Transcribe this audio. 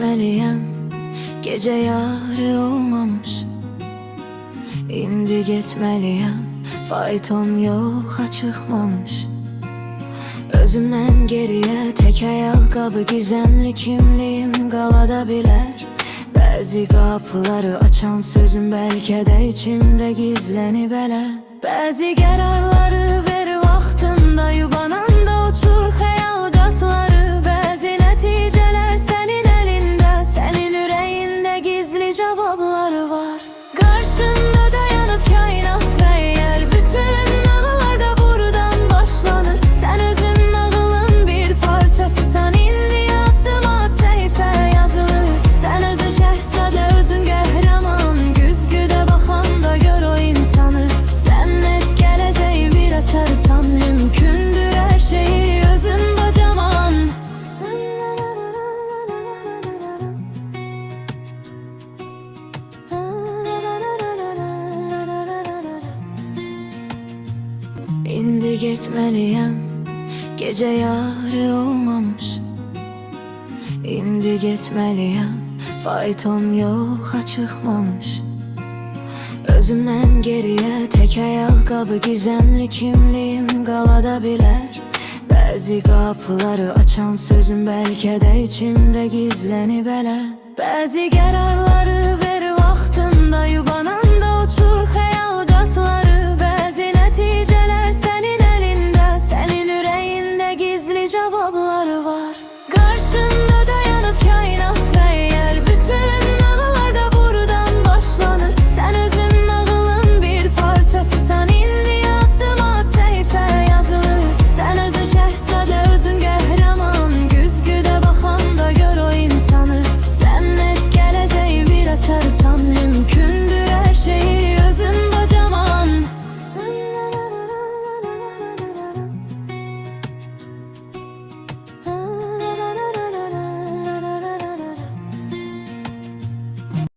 getməliyəm. Gecə yarı olmamış, indi getməliyəm. Fayton yoxa çıxmamış. Özümdən geriyə tək ayaqqabı, gizemli kimliyim qalada bilər. Bəzi qapıları açan sözüm bəlkə də içimdə gizlənib elə. Bəzi qərarları ver vaxtında, yubananda uçur xəyal qatları. Bəzi nəticələr sənin əlində, sənin ürəyində gizli cavabları var. Qarşında dayanıb kainat və yer, bütün nağıllar da buradan başlanır. Sən özün nağılın bir parçasısan, indi addım at, səhifə yazılır. Sən özün şəhzadə, özün qəhrəman, güzgüdə baxanda gör o insanı. Sən net gələcəyi bir açarsan, mümkündür hər şeyi özün bacaman. İndi getməliyəm, gecə yarı olmamış. İndi getməliyəm, fayton yoxa çıxmamış. Özümdən geriyə tək ayaqqabı, gizemli kimliyim qalada bilər. Bəzi qapıları açan sözüm bəlkə də içimdə gizlənib elə. Bəzi qərarlar